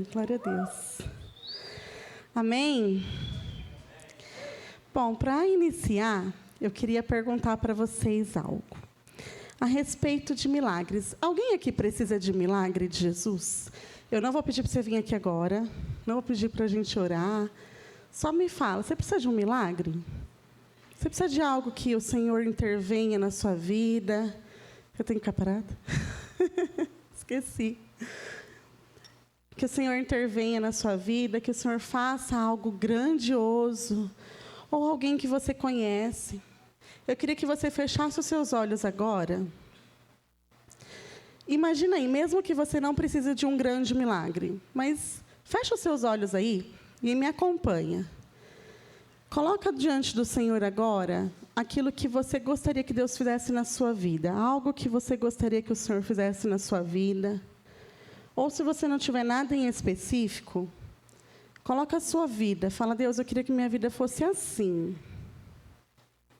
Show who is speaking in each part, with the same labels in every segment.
Speaker 1: Amém. Glória a Deus. Amém. Bom, para iniciar, eu queria perguntar para vocês algo a respeito de milagres. Alguém aqui precisa de milagre de Jesus? Eu não vou pedir para você vir aqui agora, não vou pedir para a gente orar. Só me fala, você precisa de um milagre? Você precisa de algo que o Senhor intervenha na sua vida? Eu tenho que ficar parada? Esqueci. Que o Senhor intervenha na sua vida, que o Senhor faça algo grandioso, ou alguém que você conhece. Eu queria que você fechasse os seus olhos agora. Imagina aí, mesmo que você não precise de um grande milagre, mas fecha os seus olhos aí e me acompanha. Coloca diante do Senhor agora aquilo que você gostaria que Deus fizesse na sua vida, algo que você gostaria que o Senhor fizesse na sua vida. Ou se você não tiver nada em específico, coloca a sua vida. Fala, Deus, eu queria que minha vida fosse assim.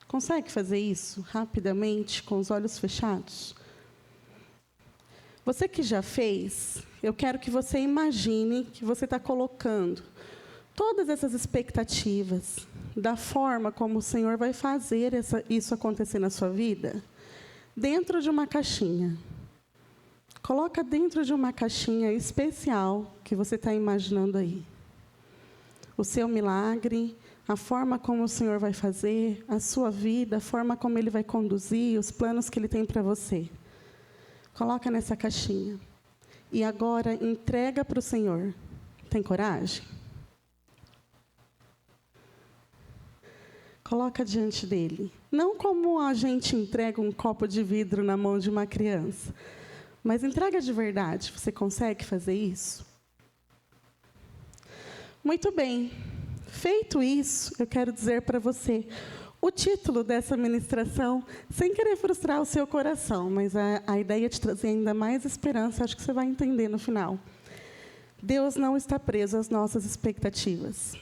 Speaker 1: Consegue fazer isso rapidamente, com os olhos fechados? Você que já fez, eu quero que você imagine que você está colocando todas essas expectativas da forma como o Senhor vai fazer isso acontecer na sua vida dentro de uma caixinha. Coloca dentro de uma caixinha especial que você está imaginando aí. O seu milagre, a forma como o Senhor vai fazer, a sua vida, a forma como Ele vai conduzir, os planos que Ele tem para você. Coloca nessa caixinha. E agora entrega para o Senhor. Tem coragem? Coloca diante dEle. Não como a gente entrega um copo de vidro na mão de uma criança. Mas entrega de verdade. Você consegue fazer isso? Muito bem. Feito isso, eu quero dizer para você o título dessa ministração, sem querer frustrar o seu coração, mas a ideia de trazer ainda mais esperança, acho que você vai entender no final. Deus não está preso às nossas expectativas.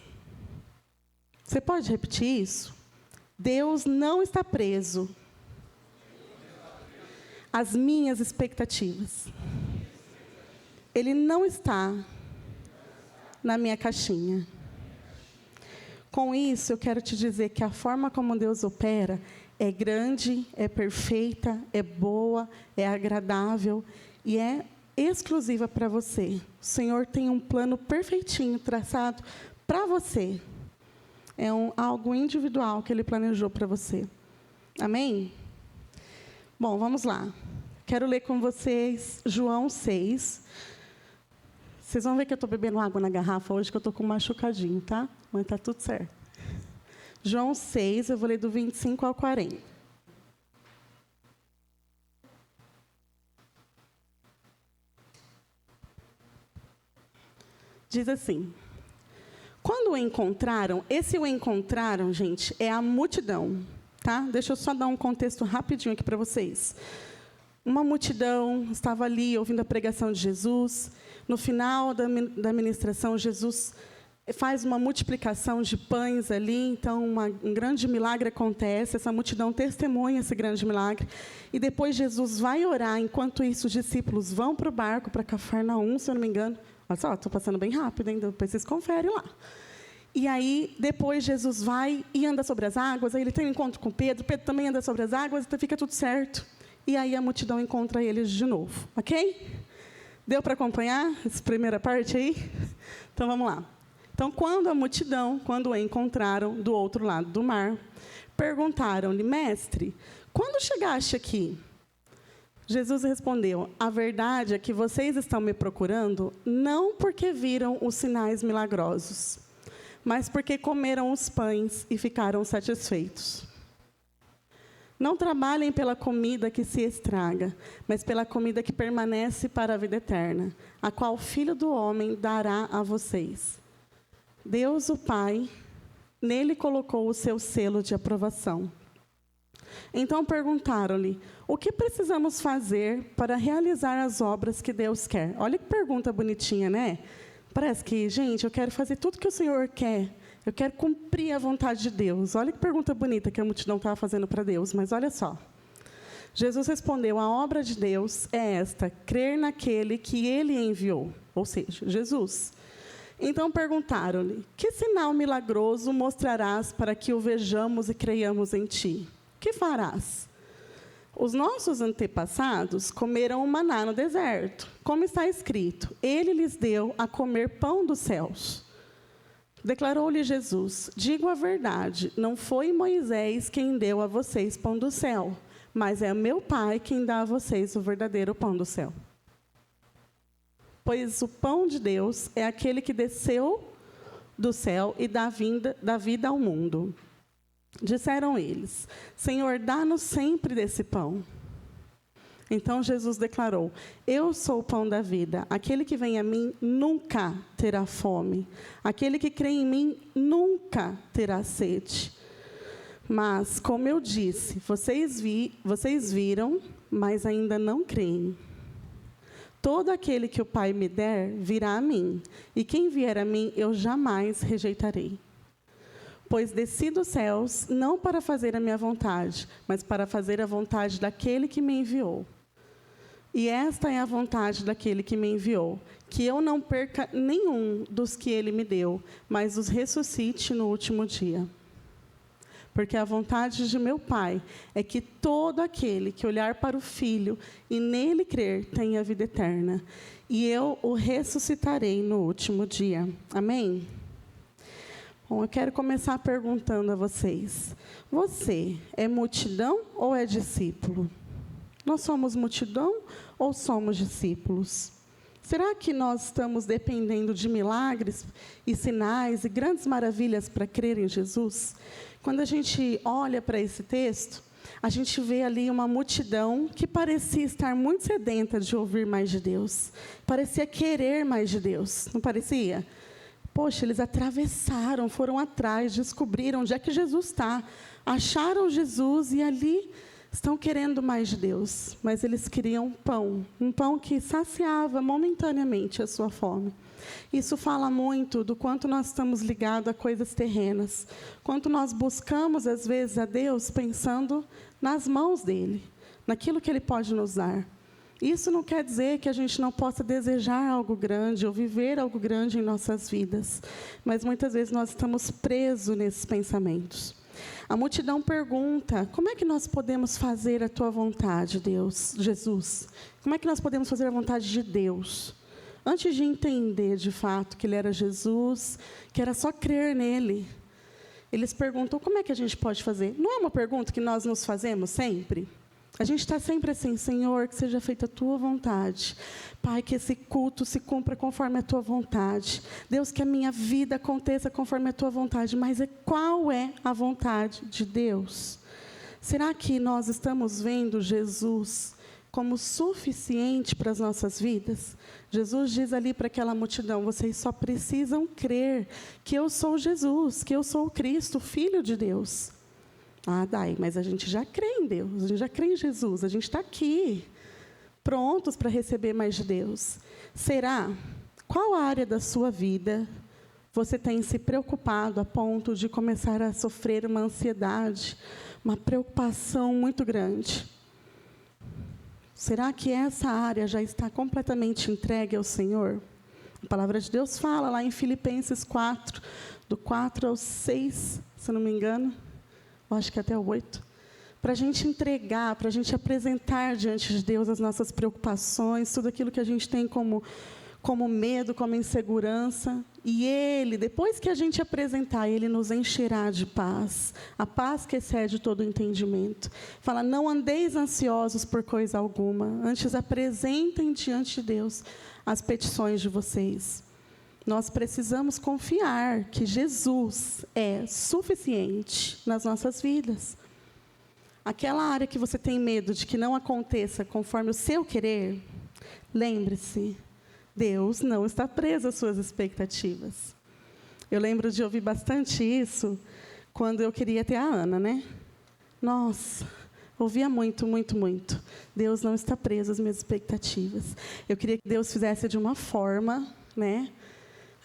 Speaker 1: Você pode repetir isso? Deus não está preso às minhas expectativas. Ele não está na minha caixinha. Com isso, eu quero te dizer que a forma como Deus opera é grande, é perfeita, é boa, é agradável e é exclusiva para você. O Senhor tem um plano perfeitinho traçado para você. É algo individual que Ele planejou para você. Amém? Bom, vamos lá. Quero ler com vocês João 6. Vocês vão ver que eu estou bebendo água na garrafa hoje, que eu estou com um machucadinho, tá? Mas está tudo certo. João 6, eu vou ler do 25 ao 40. Diz assim: quando o encontraram, esse o encontraram, gente, é a multidão, tá? Deixa eu só dar um contexto rapidinho aqui para vocês. Uma multidão estava ali ouvindo a pregação de Jesus. No final da ministração, Jesus faz uma multiplicação de pães ali. Então, um grande milagre acontece. Essa multidão testemunha esse grande milagre. E depois Jesus vai orar. Enquanto isso, os discípulos vão para o barco, para Cafarnaum, se eu não me engano. Olha só, estou passando bem rápido, hein? Depois vocês conferem lá. E aí, depois, Jesus vai e anda sobre as águas. Aí ele tem um encontro com Pedro. Pedro também anda sobre as águas. Então, fica tudo certo. E aí a multidão encontra eles de novo. Ok? Deu para acompanhar essa primeira parte aí? Então, vamos lá. Então, quando o encontraram do outro lado do mar, perguntaram-lhe, mestre, quando chegaste aqui? Jesus respondeu, a verdade é que vocês estão me procurando não porque viram os sinais milagrosos, mas porque comeram os pães e ficaram satisfeitos. Não trabalhem pela comida que se estraga, mas pela comida que permanece para a vida eterna, a qual o Filho do Homem dará a vocês. Deus, o Pai, nele colocou o seu selo de aprovação. Então perguntaram-lhe, o que precisamos fazer para realizar as obras que Deus quer? Olha que pergunta bonitinha, né? Parece que, gente, eu quero fazer tudo que o Senhor quer. Eu quero cumprir a vontade de Deus. Olha que pergunta bonita que a multidão estava fazendo para Deus. Mas olha só. Jesus respondeu, a obra de Deus é esta, crer naquele que Ele enviou. ou seja, Jesus. Então perguntaram-lhe: que sinal milagroso mostrarás para que o vejamos e creiamos em ti? Que farás? Os nossos antepassados comeram o maná no deserto, como está escrito: ele lhes deu a comer pão dos céus. Declarou-lhe Jesus: digo a verdade, não foi Moisés quem deu a vocês pão do céu, mas é meu Pai quem dá a vocês o verdadeiro pão do céu. Pois o pão de Deus é aquele que desceu do céu e dá vida ao mundo. Disseram eles: Senhor, dá-nos sempre desse pão. Então Jesus declarou: eu sou o pão da vida. Aquele que vem a mim nunca terá fome. Aquele que crê em mim nunca terá sede. Mas, como eu disse, vocês viram, mas ainda não creem. Todo aquele que o Pai me der, virá a mim. E quem vier a mim, eu jamais rejeitarei. Pois desci dos céus, não para fazer a minha vontade, mas para fazer a vontade daquele que me enviou. E esta é a vontade daquele que me enviou, que eu não perca nenhum dos que ele me deu, mas os ressuscite no último dia. Porque a vontade de meu Pai é que todo aquele que olhar para o Filho e nele crer tenha vida eterna. E eu o ressuscitarei no último dia. Amém? Bom, eu quero começar perguntando a vocês: você é multidão ou é discípulo? Nós somos multidão ou somos discípulos? Será que nós estamos dependendo de milagres e sinais e grandes maravilhas para crer em Jesus? Quando a gente olha para esse texto, a gente vê ali uma multidão que parecia estar muito sedenta de ouvir mais de Deus. Parecia querer mais de Deus, não parecia? Poxa, eles atravessaram, foram atrás, descobriram onde é que Jesus está. Acharam Jesus e ali estão querendo mais de Deus. Mas eles queriam pão, um pão que saciava momentaneamente a sua fome. Isso fala muito do quanto nós estamos ligados a coisas terrenas. Quanto nós buscamos, às vezes, a Deus pensando nas mãos dEle, naquilo que Ele pode nos dar. Isso não quer dizer que a gente não possa desejar algo grande ou viver algo grande em nossas vidas. Mas, muitas vezes, nós estamos presos nesses pensamentos. A multidão pergunta: como é que nós podemos fazer a tua vontade, Deus, Jesus? Como é que nós podemos fazer a vontade de Deus? Antes de entender, de fato, que Ele era Jesus, que era só crer nele, eles perguntam: como é que a gente pode fazer? Não é uma pergunta que nós nos fazemos sempre? A gente está sempre assim: Senhor, que seja feita a tua vontade. Pai, que esse culto se cumpra conforme a tua vontade. Deus, que a minha vida aconteça conforme a tua vontade. Mas qual é a vontade de Deus? Será que nós estamos vendo Jesus como suficiente para as nossas vidas? Jesus diz ali para aquela multidão: vocês só precisam crer que eu sou Jesus, que eu sou o Cristo, o Filho de Deus. Ah, Dai, mas a gente já crê em Deus, a gente já crê em Jesus, a gente está aqui, prontos para receber mais de Deus. Será? Qual área da sua vida você tem se preocupado a ponto de começar a sofrer uma ansiedade, uma preocupação muito grande? Será que essa área já está completamente entregue ao Senhor? A palavra de Deus fala lá em Filipenses 4, do 4 ao 6, se não me engano, eu acho que até o 8, para a gente entregar, para a gente apresentar diante de Deus as nossas preocupações, tudo aquilo que a gente tem como medo, como insegurança. E Ele, depois que a gente apresentar, Ele nos encherá de paz, a paz que excede todo o entendimento. Fala: não andeis ansiosos por coisa alguma, antes apresentem diante de Deus as petições de vocês. Nós precisamos confiar que Jesus é suficiente nas nossas vidas. Aquela área que você tem medo de que não aconteça conforme o seu querer, lembre-se, Deus não está preso às suas expectativas. Eu lembro de ouvir bastante isso quando eu queria ter a Ana, né? Nossa, ouvia muito, muito, muito. Deus não está preso às minhas expectativas. Eu queria que Deus fizesse de uma forma, né?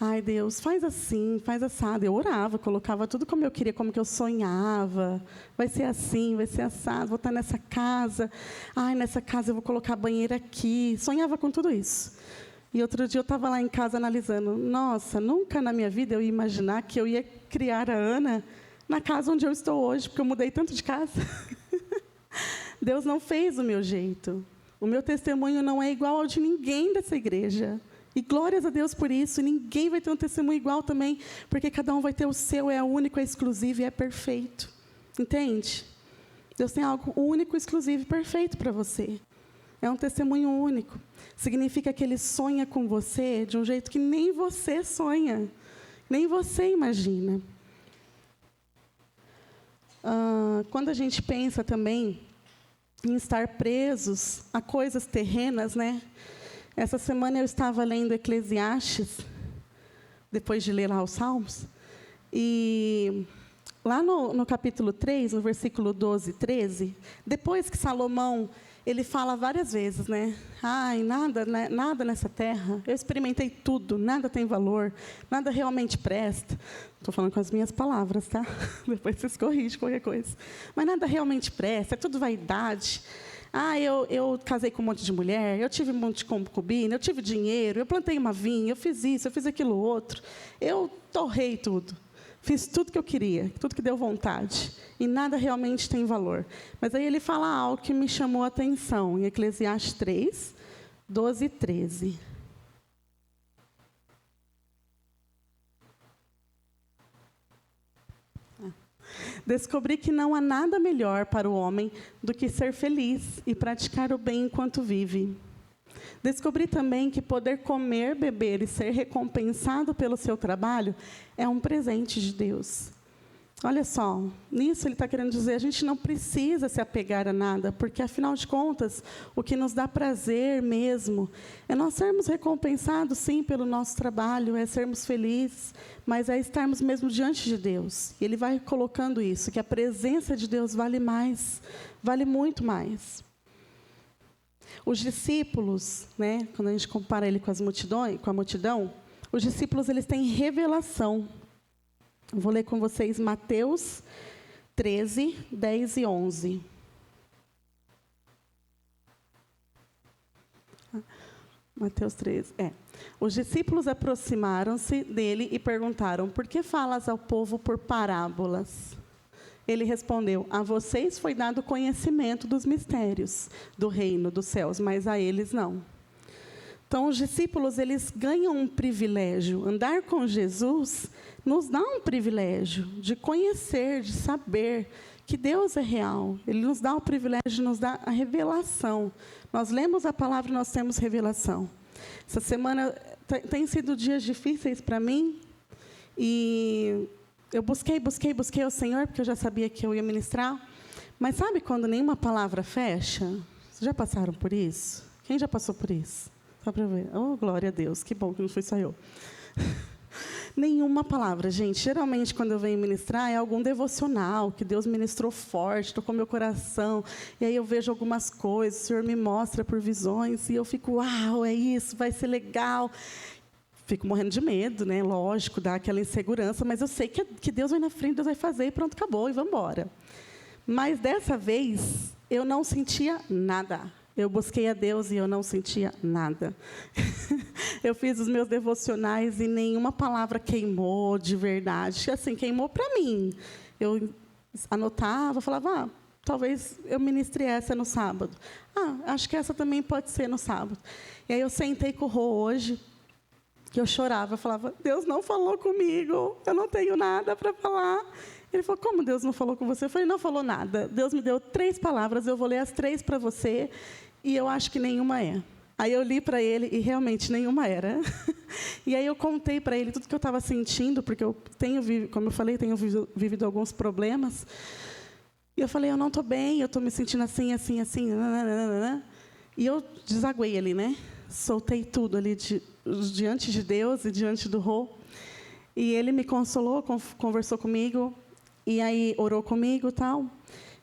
Speaker 1: Ai, Deus, faz assim, faz assado. Eu orava, colocava tudo como eu queria, como que eu sonhava. Vai ser assim, vai ser assado, vou estar nessa casa. Ai, nessa casa eu vou colocar a banheira aqui. Sonhava com tudo isso. E outro dia eu estava lá em casa analisando. Nossa, nunca na minha vida eu ia imaginar que eu ia criar a Ana na casa onde eu estou hoje, porque eu mudei tanto de casa. Deus não fez o meu jeito. O meu testemunho não é igual ao de ninguém dessa igreja. E glórias a Deus por isso. E ninguém vai ter um testemunho igual também, porque cada um vai ter o seu, é único, é exclusivo e é perfeito. Entende? Deus tem algo único, exclusivo e perfeito para você. É um testemunho único. Significa que Ele sonha com você de um jeito que nem você sonha, nem você imagina. Quando a gente pensa também em estar presos a coisas terrenas, né? Essa semana eu estava lendo Eclesiastes, depois de ler lá os Salmos, e lá no capítulo 3, no versículo 12 e 13, depois que Salomão, ele fala várias vezes, né? Ai, nada nessa terra, eu experimentei tudo, nada tem valor, nada realmente presta. Estou falando com as minhas palavras, tá? Depois vocês corrigem qualquer coisa. Mas nada realmente presta, é tudo vaidade. Ah, eu casei com um monte de mulher, eu tive um monte de concubina, eu tive dinheiro, eu plantei uma vinha, eu fiz isso, eu fiz aquilo outro. Eu torrei tudo. Fiz tudo que eu queria, tudo que deu vontade. E nada realmente tem valor. Mas aí ele fala algo que me chamou a atenção, em Eclesiastes 3, 12 e 13. Descobri que não há nada melhor para o homem do que ser feliz e praticar o bem enquanto vive. Descobri também que poder comer, beber e ser recompensado pelo seu trabalho é um presente de Deus. Olha só, nisso ele está querendo dizer, a gente não precisa se apegar a nada, porque, afinal de contas, o que nos dá prazer mesmo é nós sermos recompensados, sim, pelo nosso trabalho, é sermos felizes, mas é estarmos mesmo diante de Deus. E ele vai colocando isso, que a presença de Deus vale mais, vale muito mais. Os discípulos, né, quando a gente compara ele com a multidão, os discípulos eles têm revelação. Vou ler com vocês Mateus 13, 10 e 11. Mateus 13, Os discípulos aproximaram-se dele e perguntaram, por que falas ao povo por parábolas? Ele respondeu, a vocês foi dado conhecimento dos mistérios do reino dos céus, mas a eles não. Então, os discípulos, eles ganham um privilégio. Andar com Jesus nos dá um privilégio de conhecer, de saber que Deus é real. Ele nos dá o privilégio de nos dar a revelação. Nós lemos a palavra e nós temos revelação. Essa semana tem sido dias difíceis para mim. E eu busquei o Senhor, porque eu já sabia que eu ia ministrar. Mas sabe quando nenhuma palavra fecha? Vocês já passaram por isso? Quem já passou por isso? Só para ver. Oh, glória a Deus. Que bom que não fui só eu. Nenhuma palavra, gente. Geralmente, quando eu venho ministrar, é algum devocional, que Deus ministrou forte, tocou meu coração. E aí eu vejo algumas coisas, o Senhor me mostra por visões, e eu fico, uau, é isso, vai ser legal. Fico morrendo de medo, né? Lógico, dá aquela insegurança, mas eu sei que Deus vai na frente, Deus vai fazer, e pronto, acabou, e vamos embora. Mas, dessa vez, eu não sentia nada. Eu busquei a Deus e eu não sentia nada. Eu fiz os meus devocionais e nenhuma palavra queimou de verdade. Assim, queimou para mim. Eu anotava, falava, talvez eu ministre essa no sábado. Acho que essa também pode ser no sábado. E aí eu sentei com o Rô hoje, que eu chorava, eu falava, Deus não falou comigo, eu não tenho nada para falar. Ele falou, como Deus não falou com você? Eu falei, não falou nada. Deus me deu 3 palavras, eu vou ler as 3 para você, e eu acho que nenhuma é. Aí eu li para ele, e realmente nenhuma era. E aí eu contei para ele tudo que eu estava sentindo, porque eu tenho, como eu falei, tenho vivido alguns problemas. E eu falei, eu não estou bem, eu estou me sentindo assim, assim, assim. Nananana. E eu desaguei ali, né? Soltei tudo ali diante de Deus e diante do Rô. E ele me consolou, conversou comigo, e aí orou comigo e tal.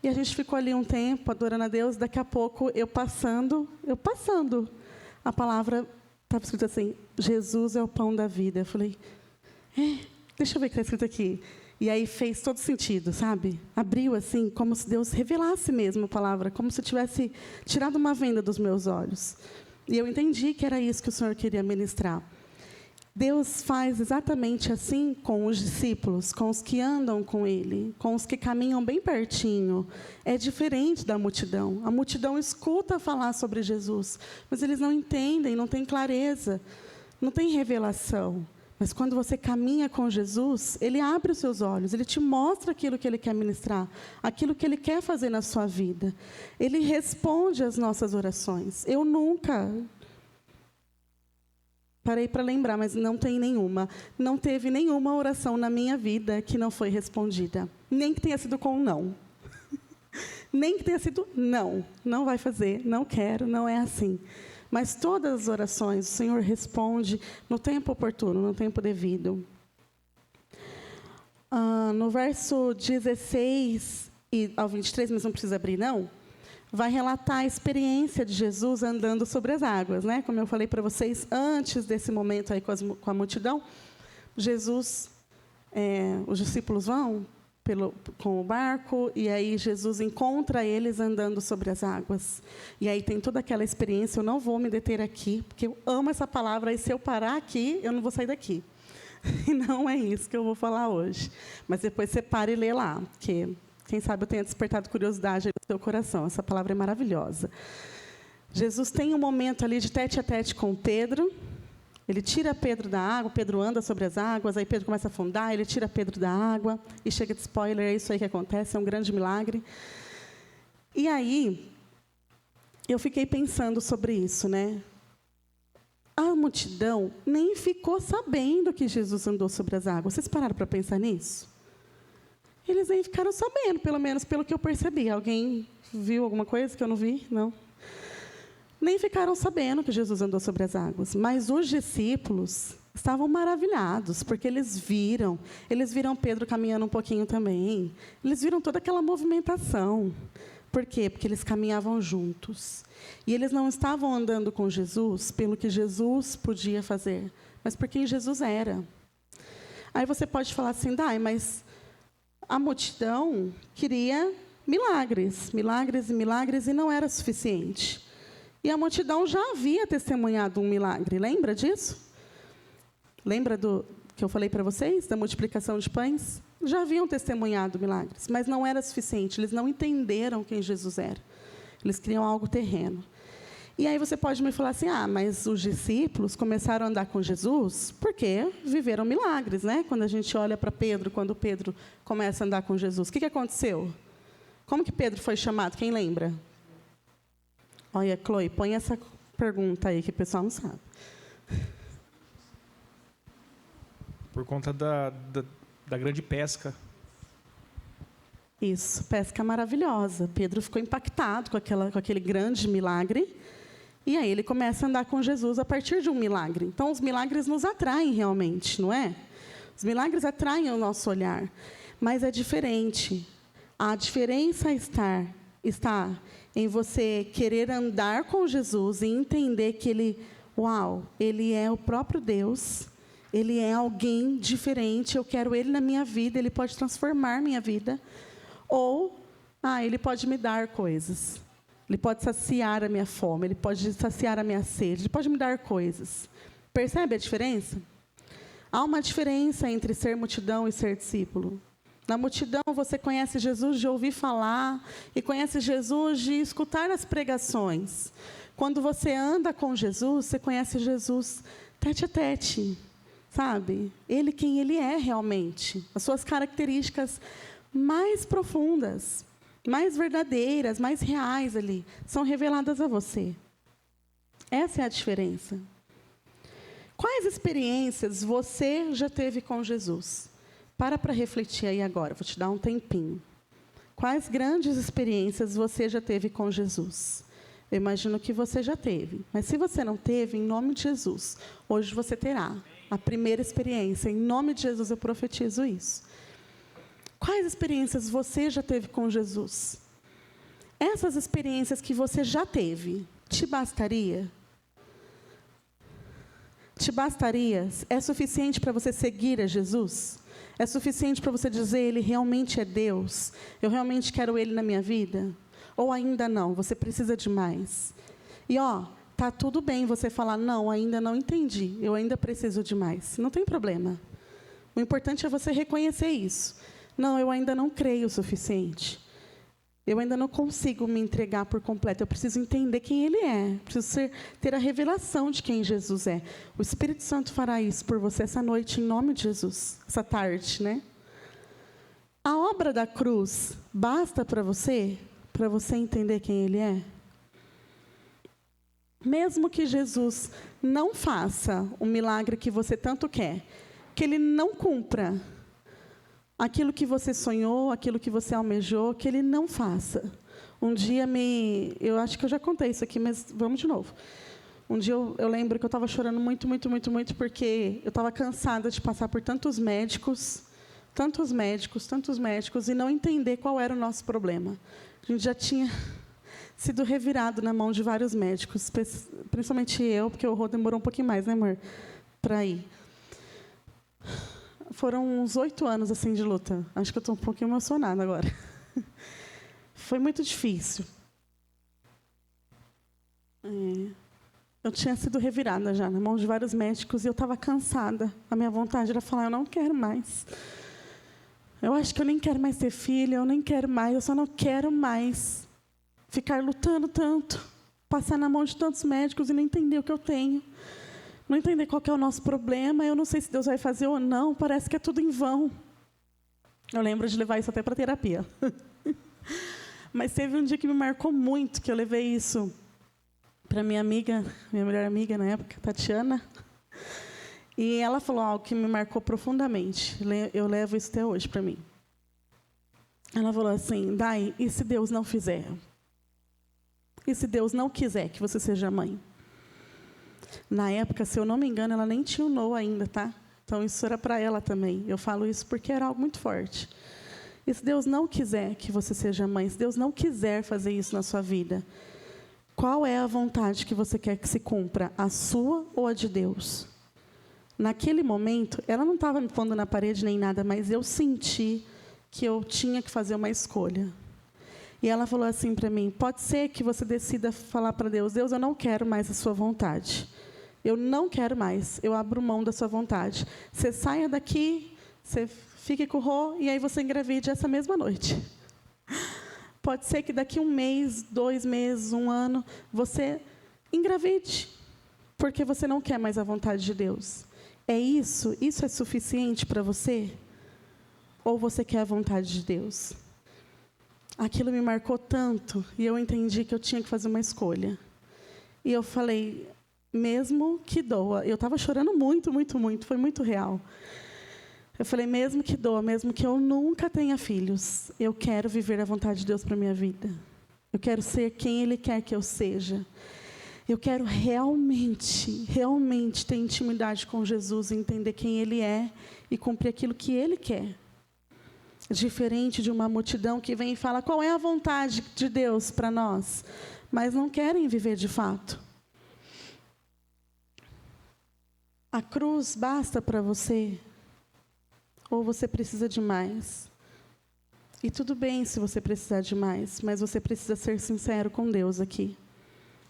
Speaker 1: E a gente ficou ali um tempo, adorando a Deus. Daqui a pouco, eu passando, a palavra estava escrita assim, Jesus é o pão da vida. Eu falei, deixa eu ver o que está escrito aqui. E aí fez todo sentido, sabe? Abriu assim, como se Deus revelasse mesmo a palavra, como se tivesse tirado uma venda dos meus olhos. E eu entendi que era isso que o Senhor queria ministrar. Deus faz exatamente assim com os discípulos, com os que andam com Ele, com os que caminham bem pertinho. É diferente da multidão. A multidão escuta falar sobre Jesus, mas eles não entendem, não têm clareza, não têm revelação. Mas quando você caminha com Jesus, Ele abre os seus olhos, Ele te mostra aquilo que Ele quer ministrar, aquilo que Ele quer fazer na sua vida. Ele responde às nossas orações. Eu nunca... Parei para lembrar, mas não tem nenhuma. Não teve nenhuma oração na minha vida que não foi respondida. Nem que tenha sido com um não. Nem que tenha sido não. Não vai fazer, não quero, não é assim. Mas todas as orações, o Senhor responde no tempo oportuno, no tempo devido. No verso 16 ao 23, mas não precisa abrir, não. Vai relatar a experiência de Jesus andando sobre as águas, né? Como eu falei para vocês, antes desse momento aí com a multidão, Jesus, os discípulos vão com o barco, e aí Jesus encontra eles andando sobre as águas. E aí tem toda aquela experiência, eu não vou me deter aqui, porque eu amo essa palavra, e se eu parar aqui, eu não vou sair daqui. E não é isso que eu vou falar hoje. Mas depois você para e lê lá, porque... Quem sabe eu tenha despertado curiosidade no seu coração. Essa palavra é maravilhosa. Jesus tem um momento ali de tete a tete com Pedro. Ele tira Pedro da água, Pedro anda sobre as águas, aí Pedro começa a afundar, ele tira Pedro da água, e chega de spoiler, é isso aí que acontece, é um grande milagre. E aí, eu fiquei pensando sobre isso, né? A multidão nem ficou sabendo que Jesus andou sobre as águas. Vocês pararam para pensar nisso? Eles nem ficaram sabendo, pelo menos pelo que eu percebi. Alguém viu alguma coisa que eu não vi? Não. Nem ficaram sabendo que Jesus andou sobre as águas. Mas os discípulos estavam maravilhados, porque eles viram Pedro caminhando um pouquinho também. Eles viram toda aquela movimentação. Por quê? Porque eles caminhavam juntos. E eles não estavam andando com Jesus pelo que Jesus podia fazer, mas por quem Jesus era. Aí você pode falar assim, Dai, mas... A multidão queria milagres, milagres e milagres, e não era suficiente. E a multidão já havia testemunhado um milagre, lembra disso? Lembra do que eu falei para vocês, da multiplicação de pães? Já haviam testemunhado milagres, mas não era suficiente, eles não entenderam quem Jesus era. Eles queriam algo terreno. E aí você pode me falar assim, mas os discípulos começaram a andar com Jesus porque viveram milagres, né? Quando a gente olha para Pedro, quando Pedro começa a andar com Jesus, o que aconteceu? Como que Pedro foi chamado? Quem lembra? Olha, Chloe, põe essa pergunta aí que o pessoal não sabe.
Speaker 2: Por conta da grande pesca.
Speaker 1: Isso, pesca maravilhosa. Pedro ficou impactado com aquele grande milagre. E aí ele começa a andar com Jesus a partir de um milagre. Então, os milagres nos atraem realmente, não é? Os milagres atraem o nosso olhar. Mas é diferente. A diferença está em você querer andar com Jesus e entender que Ele é o próprio Deus, Ele é alguém diferente, eu quero Ele na minha vida, Ele pode transformar minha vida. Ou, Ele pode me dar coisas. Ele pode saciar a minha fome, Ele pode saciar a minha sede, Ele pode me dar coisas. Percebe a diferença? Há uma diferença entre ser multidão e ser discípulo. Na multidão, você conhece Jesus de ouvir falar e conhece Jesus de escutar as pregações. Quando você anda com Jesus, você conhece Jesus tete a tete, sabe? Ele quem Ele é realmente. As suas características mais profundas, mais verdadeiras, mais reais ali, são reveladas a você. Essa é a diferença. Quais experiências você já teve com Jesus? Para refletir aí agora, vou te dar um tempinho. Quais grandes experiências você já teve com Jesus? Eu imagino que você já teve, mas se você não teve, em nome de Jesus, hoje você terá a primeira experiência. Em nome de Jesus eu profetizo isso. Quais experiências você já teve com Jesus? Essas experiências que você já teve, te bastaria? Te bastaria? É suficiente para você seguir a Jesus? É suficiente para você dizer, Ele realmente é Deus? Eu realmente quero Ele na minha vida? Ou ainda não, você precisa de mais? E, tá tudo bem você falar, não, ainda não entendi, eu ainda preciso de mais. Não tem problema. O importante é você reconhecer isso. Não, eu ainda não creio o suficiente. Eu ainda não consigo me entregar por completo. Eu preciso entender quem Ele é. Preciso ter a revelação de quem Jesus é. O Espírito Santo fará isso por você essa noite, em nome de Jesus. Essa tarde, né? A obra da cruz basta para você entender quem Ele é? Mesmo que Jesus não faça o milagre que você tanto quer, que Ele não cumpra aquilo que você sonhou, aquilo que você almejou, que Ele não faça. Um dia eu acho que eu já contei isso aqui, mas vamos de novo. Um dia eu lembro que eu estava chorando muito, porque eu estava cansada de passar por tantos médicos, e não entender qual era o nosso problema. A gente já tinha sido revirado na mão de vários médicos, principalmente eu, porque o Rô demorou um pouquinho mais, né, amor, para ir. Foram uns 8 anos assim de luta. Acho que eu estou um pouquinho emocionada agora. Foi muito difícil. Eu tinha sido revirada já na mão de vários médicos e eu estava cansada. A minha vontade era falar, eu não quero mais. Eu acho que eu nem quero mais ter filha, eu nem quero mais, eu só não quero mais ficar lutando tanto, passar na mão de tantos médicos e não entender o que eu tenho. Não entender qual que é o nosso problema, eu não sei se Deus vai fazer ou não, parece que é tudo em vão. Eu lembro de levar isso até para terapia. Mas teve um dia que me marcou muito, que eu levei isso para minha amiga, minha melhor amiga na época, Tatiana. E ela falou algo que me marcou profundamente. Eu levo isso até hoje para mim. Ela falou assim, Dai, e se Deus não fizer? E se Deus não quiser que você seja mãe? Na época, se eu não me engano, ela nem tinha o Noah ainda, tá? Então, isso era para ela também. Eu falo isso porque era algo muito forte. E se Deus não quiser que você seja mãe, se Deus não quiser fazer isso na sua vida, qual é a vontade que você quer que se cumpra? A sua ou a de Deus? Naquele momento, ela não estava me pondo na parede nem nada, mas eu senti que eu tinha que fazer uma escolha. E ela falou assim para mim, pode ser que você decida falar para Deus, Deus, eu não quero mais a sua vontade. Eu não quero mais, eu abro mão da sua vontade. Você saia daqui, você fique com o Rô, e aí você engravide essa mesma noite. Pode ser que daqui 1 mês, 2 meses, 1 ano, você engravide, porque você não quer mais a vontade de Deus. É isso? Isso é suficiente para você? Ou você quer a vontade de Deus? Aquilo me marcou tanto, e eu entendi que eu tinha que fazer uma escolha. E eu falei, mesmo que doa, eu estava chorando muito, foi muito real. Eu falei, mesmo que doa, mesmo que eu nunca tenha filhos, eu quero viver a vontade de Deus para a minha vida. Eu quero ser quem Ele quer que eu seja. Eu quero realmente ter intimidade com Jesus, entender quem Ele é e cumprir aquilo que Ele quer. Diferente de uma multidão que vem e fala qual é a vontade de Deus para nós, mas não querem viver de fato. A cruz basta para você? Ou você precisa de mais? E tudo bem se você precisar de mais, mas você precisa ser sincero com Deus aqui.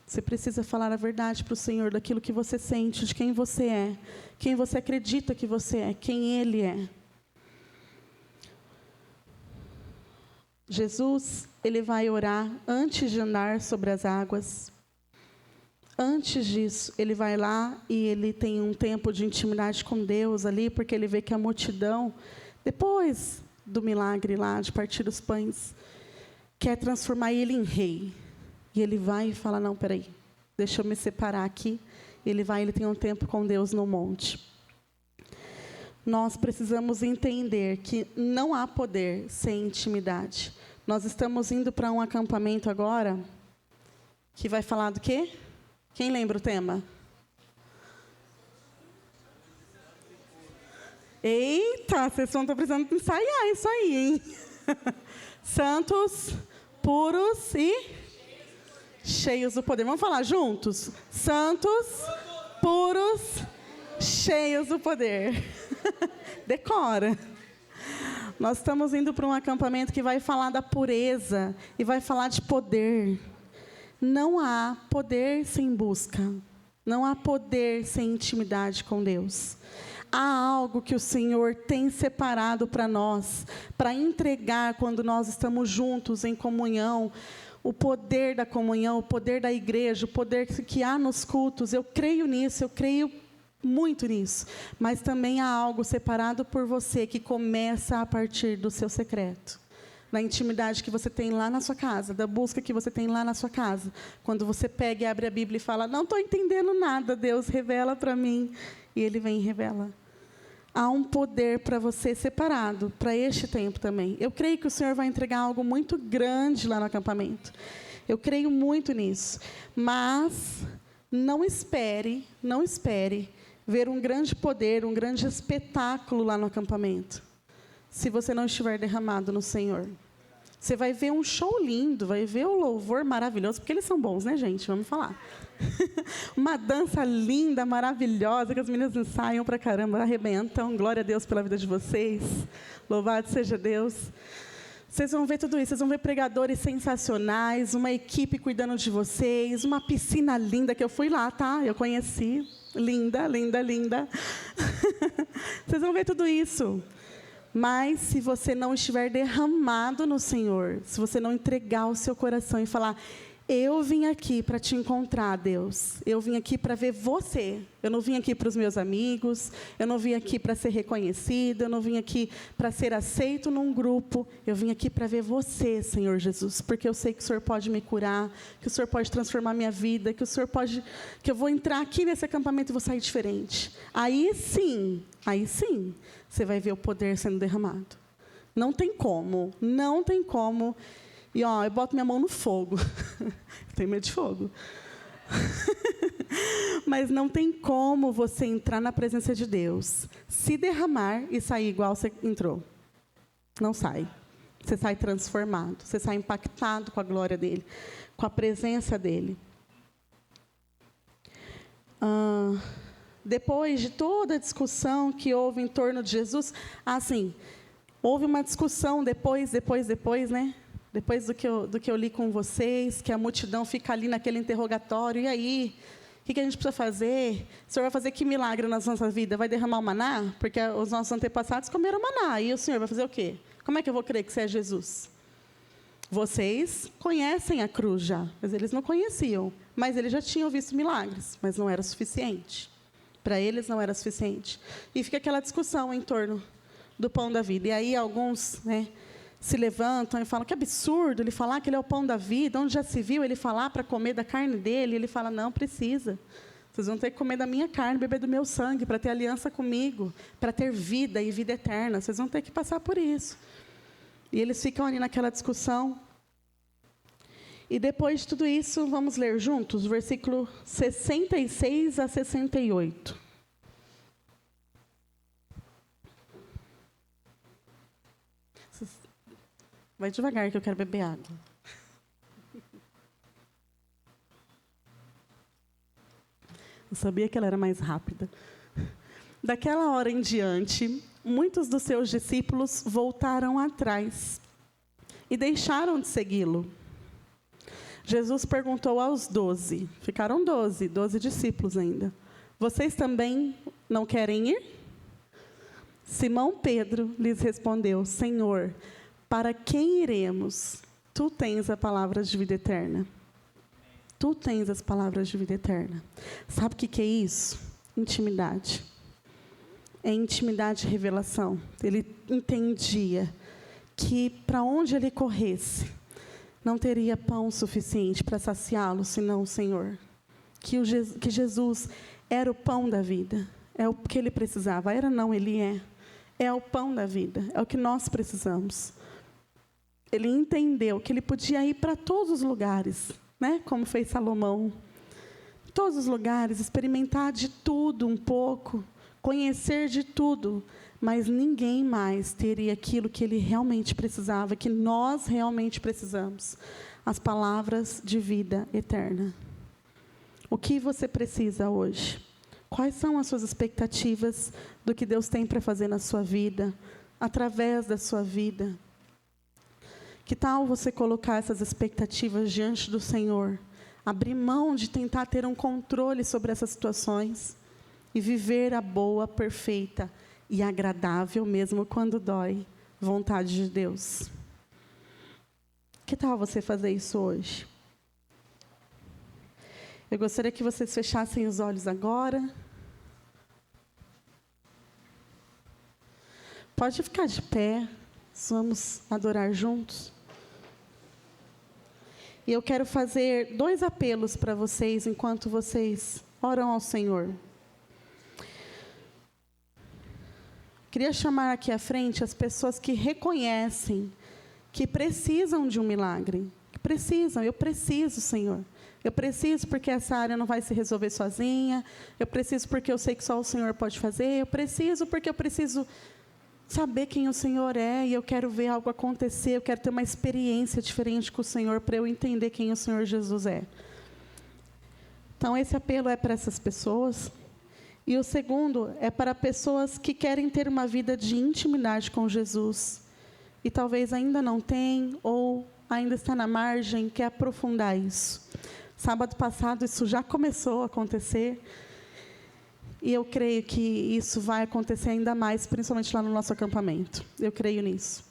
Speaker 1: Você precisa falar a verdade para o Senhor daquilo que você sente, de quem você é, quem você acredita que você é, quem Ele é. Jesus, Ele vai orar antes de andar sobre as águas. Antes disso, Ele vai lá e Ele tem um tempo de intimidade com Deus ali, porque Ele vê que a multidão, depois do milagre lá, de partir os pães, quer transformar Ele em rei. E Ele vai e fala, não, peraí, deixa eu me separar aqui. Ele tem um tempo com Deus no monte. Nós precisamos entender que não há poder sem intimidade. Nós estamos indo para um acampamento agora, que vai falar do quê? Quem lembra o tema? Eita, vocês vão estar precisando ensaiar isso aí, hein? Santos, puros e cheios do poder. Vamos falar juntos? Santos, puros, cheios do poder. Decora. Nós estamos indo para um acampamento que vai falar da pureza e vai falar de poder. Não há poder sem busca. Não há poder sem intimidade com Deus. Há algo que o Senhor tem separado para nós, para entregar quando nós estamos juntos em comunhão. O poder da comunhão, o poder da igreja, o poder que há nos cultos. Eu creio nisso, eu creio muito nisso. Mas também há algo separado por você que começa a partir do seu secreto. Da intimidade que você tem lá na sua casa, da busca que você tem lá na sua casa. Quando você pega e abre a Bíblia e fala, não estou entendendo nada, Deus revela para mim. E Ele vem e revela. Há um poder para você separado, para este tempo também. Eu creio que o Senhor vai entregar algo muito grande lá no acampamento. Eu creio muito nisso. Mas não espere ver um grande poder, um grande espetáculo lá no acampamento, se você não estiver derramado no Senhor. Você vai ver um show lindo, vai ver um louvor maravilhoso, porque eles são bons, né, gente? Vamos falar. Uma dança linda, maravilhosa, que as meninas ensaiam pra caramba, arrebentam. Glória a Deus pela vida de vocês. Louvado seja Deus. Vocês vão ver tudo isso, vocês vão ver pregadores sensacionais, uma equipe cuidando de vocês, uma piscina linda, que eu fui lá, tá? Eu conheci. Linda, linda, linda. Vocês vão ver tudo isso. Mas se você não estiver derramado no Senhor, se você não entregar o seu coração e falar, eu vim aqui para te encontrar, Deus. Eu vim aqui para ver você. Eu não vim aqui para os meus amigos. Eu não vim aqui para ser reconhecido. Eu não vim aqui para ser aceito num grupo. Eu vim aqui para ver você, Senhor Jesus. Porque eu sei que o Senhor pode me curar, que o Senhor pode transformar minha vida, que o Senhor pode... que eu vou entrar aqui nesse acampamento e vou sair diferente. Aí sim, você vai ver o poder sendo derramado. Não tem como. E, eu boto minha mão no fogo. Eu tenho medo de fogo. Mas não tem como você entrar na presença de Deus, se derramar e sair igual você entrou. Não sai. Você sai transformado. Você sai impactado com a glória dEle, com a presença dEle. Depois de toda a discussão que houve em torno de Jesus, houve uma discussão depois, né? Depois do que eu li com vocês, que a multidão fica ali naquele interrogatório, e aí, o que a gente precisa fazer? O Senhor vai fazer que milagre na nossa vida? Vai derramar o maná? Porque os nossos antepassados comeram maná, e o Senhor vai fazer o quê? Como é que eu vou crer que você é Jesus? Vocês conhecem a cruz já, mas eles não conheciam. Mas eles já tinham visto milagres, mas não era suficiente. Para eles não era suficiente. E fica aquela discussão em torno do pão da vida. E aí alguns, se levantam e falam, que absurdo ele falar que ele é o pão da vida, onde já se viu ele falar para comer da carne dele, e ele fala, não, precisa. Vocês vão ter que comer da minha carne, beber do meu sangue, para ter aliança comigo, para ter vida e vida eterna. Vocês vão ter que passar por isso. E eles ficam ali naquela discussão. E depois de tudo isso, vamos ler juntos, versículo 66 a 68. Vai devagar, que eu quero beber água. Eu sabia que ela era mais rápida. Daquela hora em diante, muitos dos seus discípulos voltaram atrás e deixaram de segui-lo. Jesus perguntou aos 12, ficaram 12 discípulos ainda. Vocês também não querem ir? Simão Pedro lhes respondeu, Senhor, para quem iremos? Tu tens a palavra de vida eterna. Tu tens as palavras de vida eterna. Sabe o que é isso? Intimidade. É intimidade e revelação. Ele entendia que para onde ele corresse, não teria pão suficiente para saciá-lo, senão o Senhor. Que Jesus era o pão da vida. É o que ele precisava. Ele é. É o pão da vida. É o que nós precisamos. Ele entendeu que ele podia ir para todos os lugares, como fez Salomão. Todos os lugares, experimentar de tudo um pouco, conhecer de tudo, mas ninguém mais teria aquilo que ele realmente precisava, que nós realmente precisamos, as palavras de vida eterna. O que você precisa hoje? Quais são as suas expectativas do que Deus tem para fazer na sua vida, através da sua vida? Que tal você colocar essas expectativas diante do Senhor, Abrir mão de tentar ter um controle sobre essas situações e viver a boa, perfeita e agradável, mesmo quando dói, vontade de Deus. Que tal você fazer isso hoje? Eu gostaria que vocês fechassem os olhos agora. Pode ficar de pé, vamos adorar juntos. E eu quero fazer 2 apelos para vocês, enquanto vocês oram ao Senhor. Queria chamar aqui à frente as pessoas que reconhecem que precisam de um milagre. Que precisam, eu preciso, Senhor. Eu preciso porque essa área não vai se resolver sozinha. Eu preciso porque eu sei que só o Senhor pode fazer. Eu preciso porque eu preciso saber quem o Senhor é e eu quero ver algo acontecer. Eu quero ter uma experiência diferente com o Senhor para eu entender quem o Senhor Jesus é. Então, esse apelo é para essas pessoas. E o segundo é para pessoas que querem ter uma vida de intimidade com Jesus e talvez ainda não tem ou ainda está na margem, quer aprofundar isso. Sábado passado isso já começou a acontecer e eu creio que isso vai acontecer ainda mais, principalmente lá no nosso acampamento. Eu creio nisso.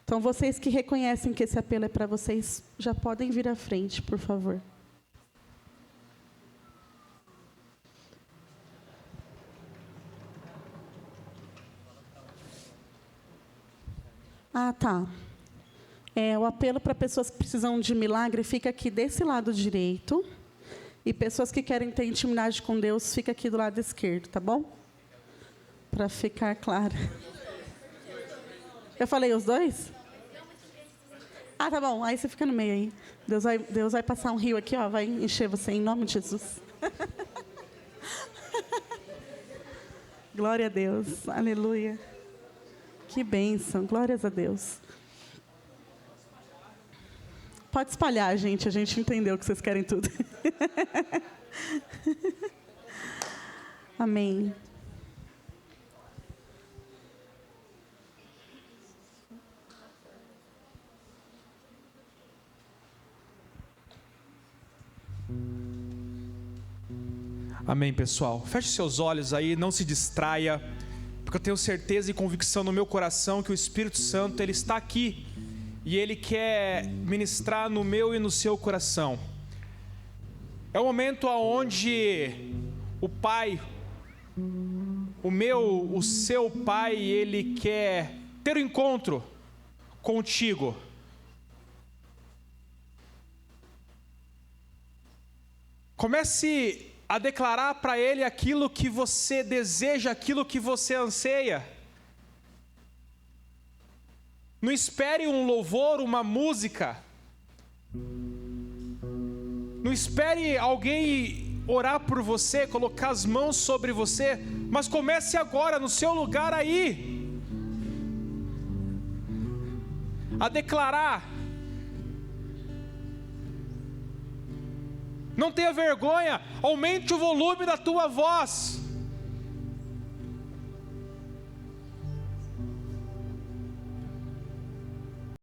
Speaker 1: Então, vocês que reconhecem que esse apelo é para vocês, já podem vir à frente, por favor. Ah, tá. O apelo para pessoas que precisam de milagre fica aqui desse lado direito. E pessoas que querem ter intimidade com Deus, fica aqui do lado esquerdo, tá bom? Para ficar claro. Eu falei os dois? Ah, tá bom. Aí você fica no meio aí. Deus vai passar um rio aqui, ó, vai encher você em nome de Jesus. Glória a Deus. Aleluia. Que bênção. Glórias a Deus. Pode espalhar, gente. A gente entendeu que vocês querem tudo. Amém.
Speaker 2: Amém, pessoal. Feche seus olhos aí, não se distraia, porque eu tenho certeza e convicção no meu coração que o Espírito Santo, Ele está aqui e Ele quer ministrar no meu e no seu coração. É o momento onde o Pai, o seu Pai, Ele quer ter um encontro contigo. Comece a declarar para Ele aquilo que você deseja, aquilo que você anseia. Não espere um louvor, uma música. Não espere alguém orar por você, colocar as mãos sobre você, mas comece agora no seu lugar aí a declarar. Não tenha vergonha, aumente o volume da tua voz.